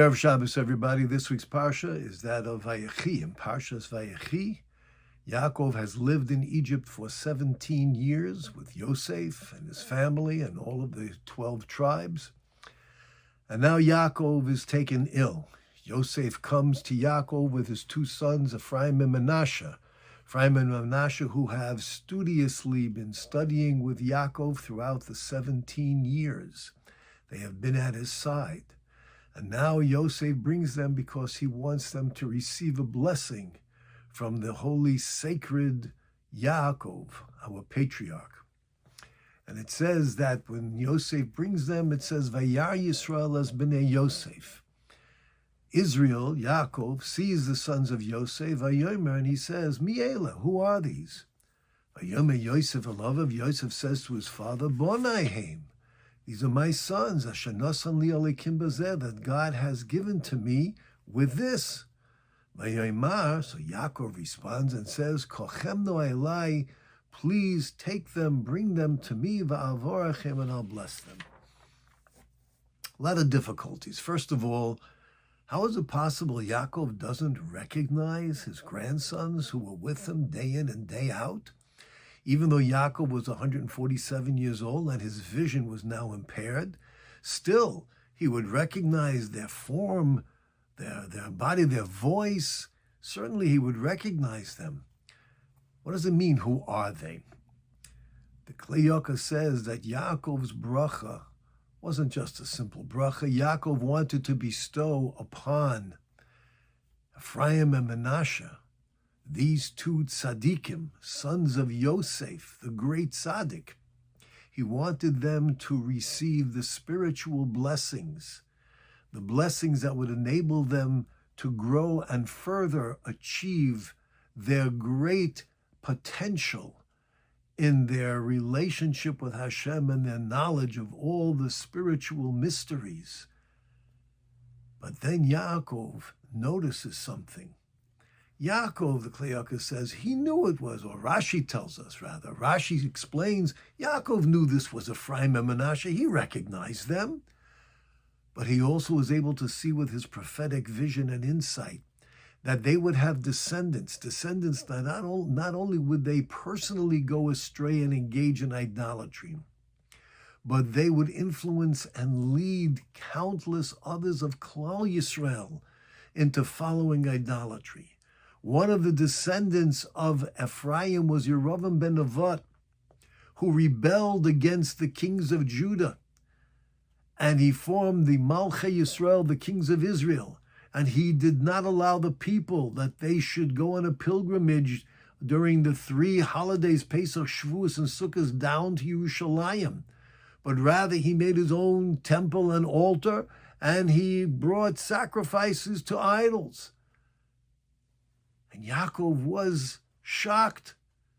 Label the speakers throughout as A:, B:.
A: Erev Shabbos, everybody. This week's Parsha is that of Vayechi. In Parshas Vayechi, Yaakov has lived in Egypt for 17 years with Yosef and his family and all of the 12 tribes. And now Yaakov is taken ill. Yosef comes to Yaakov with his two sons, Ephraim and Manasseh. Ephraim and Manasseh, who have studiously been studying with Yaakov throughout the 17 years. They have been at his side. And now Yosef brings them because he wants them to receive a blessing from the holy, sacred Yaakov, our patriarch. And it says that when Yosef brings them, it says, Vayar Yisrael as b'nei Yosef. Israel, Yaakov, sees the sons of Yosef, Vayomer, and he says, Mi Eila, who are these? Vayomer Yosef, Alav, Yosef says to his father, Bonaihem. These are my sons, that God has given to me with this. So Yaakov responds and says, please take them, bring them to me, and I'll bless them. A lot of difficulties. First of all, how is it possible Yaakov doesn't recognize his grandsons who were with him day in and day out? Even though Yaakov was 147 years old and his vision was now impaired, still he would recognize their form, their body, their voice. Certainly he would recognize them. What does it mean? Who are they? The Klei Yoka says that Yaakov's bracha wasn't just a simple bracha. Yaakov wanted to bestow upon Ephraim and Manasseh, these two tzaddikim, sons of Yosef, the great tzaddik. He wanted them to receive the spiritual blessings, the blessings that would enable them to grow and further achieve their great potential in their relationship with Hashem and their knowledge of all the spiritual mysteries. But then Yaakov notices something. Yaakov, the Klei Yoka says, he knew it was, or Rashi tells us rather. Rashi explains, Yaakov knew this was Ephraim and Manasseh. He recognized them. But he also was able to see with his prophetic vision and insight that they would have descendants that not only would they personally go astray and engage in idolatry, but they would influence and lead countless others of Klal Yisrael into following idolatry. One of the descendants of Ephraim was Yerovam ben Nevat, who rebelled against the kings of Judah. And he formed the Malchei Yisrael, the kings of Israel. And he did not allow the people that they should go on a pilgrimage during the 3 holidays, Pesach, Shavuos, and Sukkot, down to Yerushalayim. But rather he made his own temple and altar, and he brought sacrifices to idols. And Yaakov was shocked.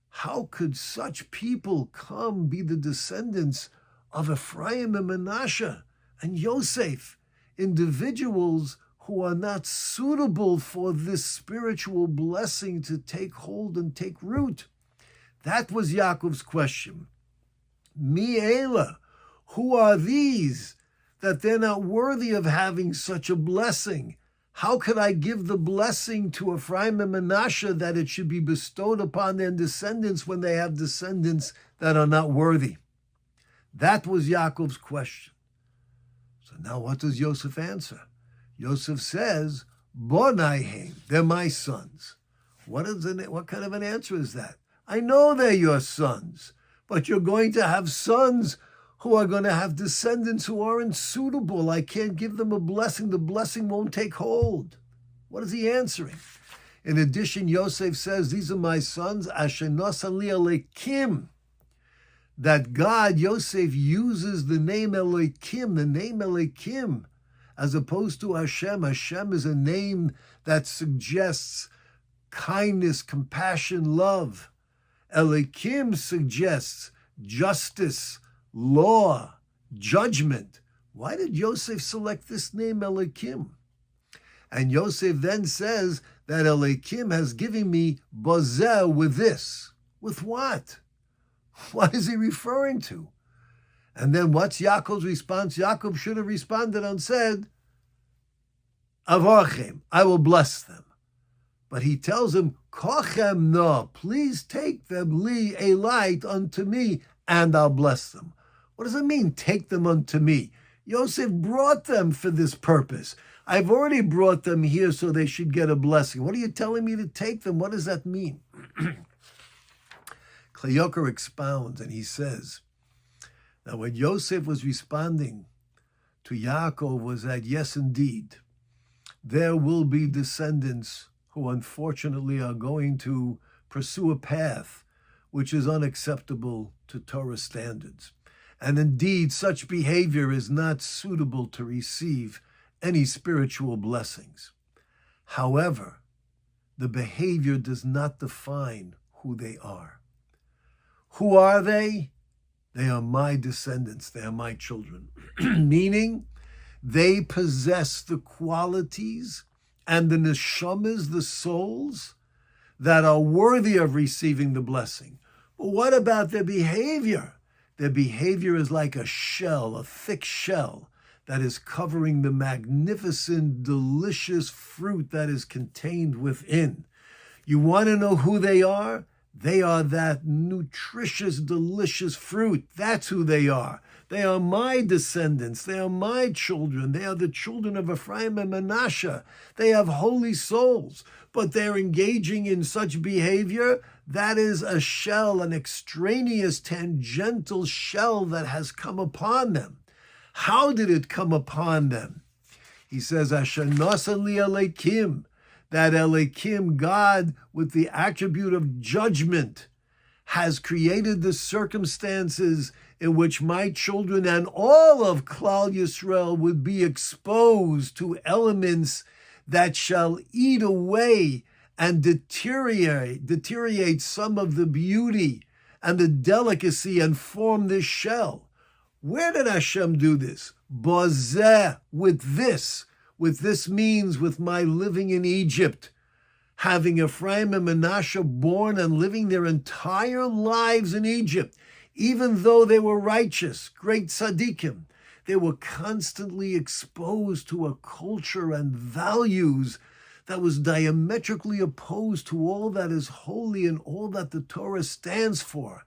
A: How could such people come be the descendants of Ephraim and Manasseh and Yosef, individuals who are not suitable for this spiritual blessing to take hold and take root? That was Yaakov's question. Mi Eila, who are these that they're not worthy of having such a blessing? How could I give the blessing to Ephraim and Manasseh that it should be bestowed upon their descendants when they have descendants that are not worthy? That was Yaakov's question. So now what does Yosef answer? Yosef says, Bonaihem, they're my sons. What kind of an answer is that? I know they're your sons, but you're going to have sons who are going to have descendants who aren't suitable. I can't give them a blessing. The blessing won't take hold. What is he answering? In addition, Yosef says, these are my sons, Asher nosan li Elokim. That God, Yosef, uses the name Elokim, as opposed to Hashem. Hashem is a name that suggests kindness, compassion, love. Elokim suggests justice, law, judgment. Why did Yosef select this name, Elokim? And Yosef then says that Elokim has given me bozeh with this. With what? What is he referring to? And then what's Yaakov's response? Yaakov should have responded and said, avorchem, I will bless them. But he tells him, kochem no, please take them li a light unto me, and I'll bless them. What does it mean, take them unto me? Yosef brought them for this purpose. I've already brought them here so they should get a blessing. What are you telling me to take them? What does that mean? Kleyoker expounds and he says, now when Yosef was responding to Yaakov was that, yes, indeed, there will be descendants who unfortunately are going to pursue a path which is unacceptable to Torah standards. And indeed, such behavior is not suitable to receive any spiritual blessings. However, the behavior does not define who they are. Who are they? They are my descendants. They are my children. Meaning, they possess the qualities and the neshamas, the souls, that are worthy of receiving the blessing. But what about their behavior? Their behavior is like a shell, a thick shell, that is covering the magnificent, delicious fruit that is contained within. You want to know who they are? They are that nutritious, delicious fruit. That's who they are. They are my descendants. They are my children. They are the children of Ephraim and Manasseh. They have holy souls, but they're engaging in such behavior. That is a shell, an extraneous, tangential shell that has come upon them. How did it come upon them? He says, Asher nasan li Elokim, that Elokim, God, with the attribute of judgment, has created the circumstances in which my children and all of Klal Yisrael would be exposed to elements that shall eat away and deteriorate some of the beauty and the delicacy and form this shell. Where did Hashem do this? Bozeh, with this. With this means with my living in Egypt, having Ephraim and Manasseh born and living their entire lives in Egypt, even though they were righteous, great tzaddikim, they were constantly exposed to a culture and values that was diametrically opposed to all that is holy and all that the Torah stands for.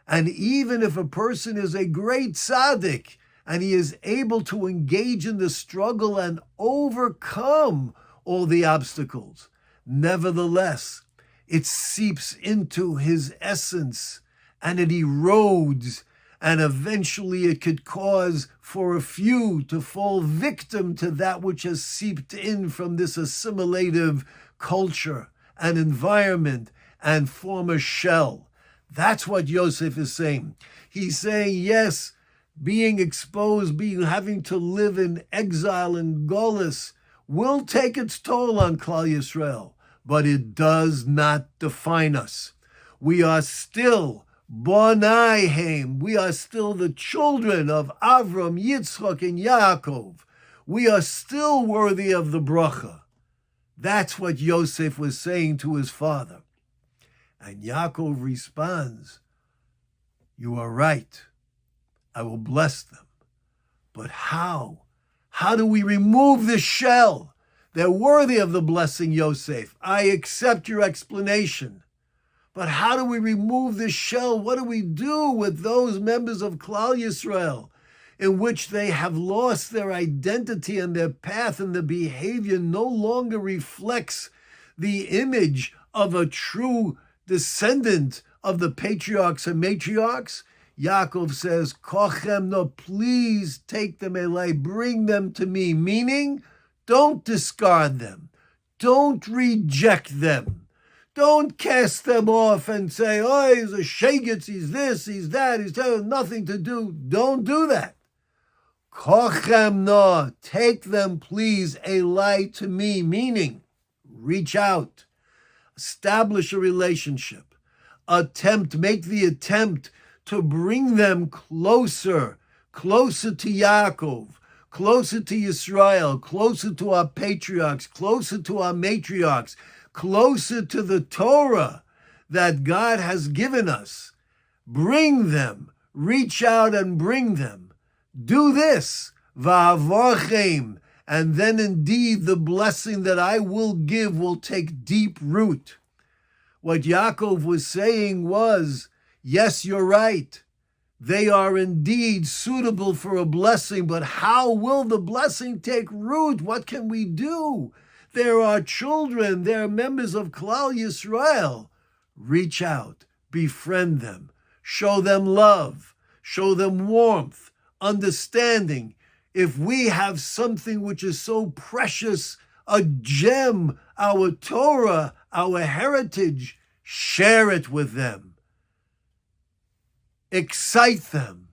A: And even if a person is a great tzaddik and he is able to engage in the struggle and overcome all the obstacles, nevertheless, it seeps into his essence and it erodes, and eventually it could cause for a few to fall victim to that which has seeped in from this assimilative culture and environment and form a shell. That's what Yosef is saying. He's saying, yes, being exposed, having to live in exile and Golus will take its toll on Klal Yisrael, but it does not define us. We are still Bonai Haim. We are still the children of Avram, Yitzchak, and Yaakov. We are still worthy of the bracha. That's what Yosef was saying to his father. And Yaakov responds, you are right. I will bless them. But how? How do we remove this shell? They're worthy of the blessing, Yosef. I accept your explanation. But how do we remove this shell? What do we do with those members of Klal Yisrael in which they have lost their identity and their path, and the behavior no longer reflects the image of a true descendant of the patriarchs and matriarchs? Yaakov says, Kochem, no, please take them elay, bring them to me, meaning don't discard them, don't reject them. Don't cast them off and say, oh, he's a shagitz, he's this, he's that, he's nothing to do. Don't do that. Kochem no, take them please, elai to me, meaning reach out, establish a relationship, make the attempt to bring them closer to Yaakov, closer to Yisrael, closer to our patriarchs, closer to our matriarchs, closer to the Torah that God has given us. Bring them, reach out and bring them. Do this, va'avorchem, And then indeed the blessing that I will give will take deep root. What Yaakov was saying was, yes, you're right. They are indeed suitable for a blessing, but how will the blessing take root? What can we do? There are children, they're members of Klal Yisrael. Reach out, befriend them, show them love, show them warmth, understanding. If we have something which is so precious, a gem, our Torah, our heritage, share it with them. Excite them,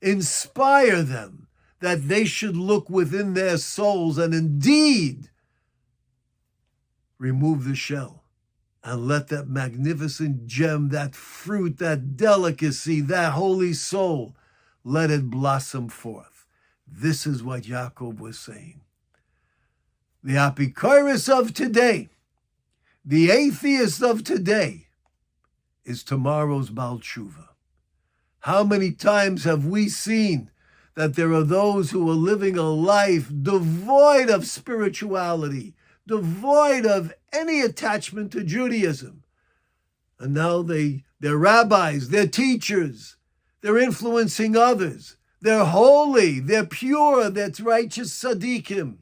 A: inspire them, that they should look within their souls and indeed remove the shell and let that magnificent gem, that fruit, that delicacy, that holy soul, let it blossom forth. This is what Yaakov was saying. The Apikoros of today, the atheist of today, is tomorrow's Baal Tshuva. How many times have we seen that there are those who are living a life devoid of spirituality, devoid of any attachment to Judaism? And now they're rabbis, they're teachers, they're influencing others, they're holy, they're pure, they're righteous tzaddikim.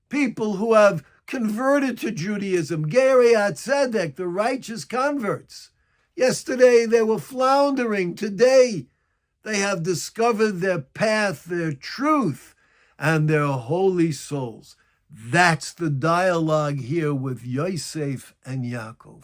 A: People who have converted to Judaism, Gerei HaTzedek, the righteous converts. Yesterday they were floundering. Today they have discovered their path, their truth, and their holy souls. That's the dialogue here with Yosef and Yaakov.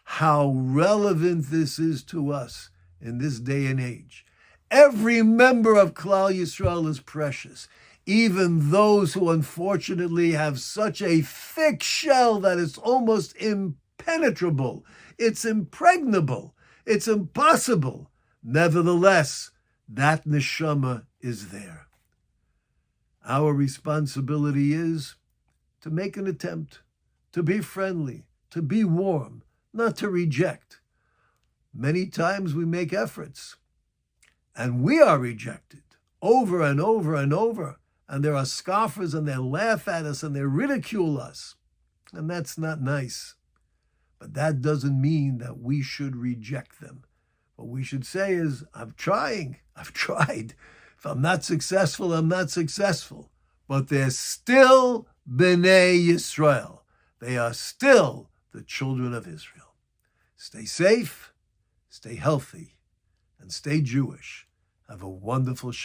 A: How relevant this is to us in this day and age. Every member of Klal Yisrael is precious. Even those who unfortunately have such a thick shell that it's almost impenetrable. It's impregnable. It's impossible. Nevertheless, that neshama is there. Our responsibility is to make an attempt, to be friendly, to be warm, not to reject. Many times we make efforts, and we are rejected over and over and over. And there are scoffers, and they laugh at us, and they ridicule us. And that's not nice. But that doesn't mean that we should reject them. What we should say is, I'm trying. I've tried. If I'm not successful, I'm not successful. But they're still Bnei Yisrael. They are still the children of Israel. Stay safe, stay healthy, and stay Jewish. Have a wonderful Shabbat.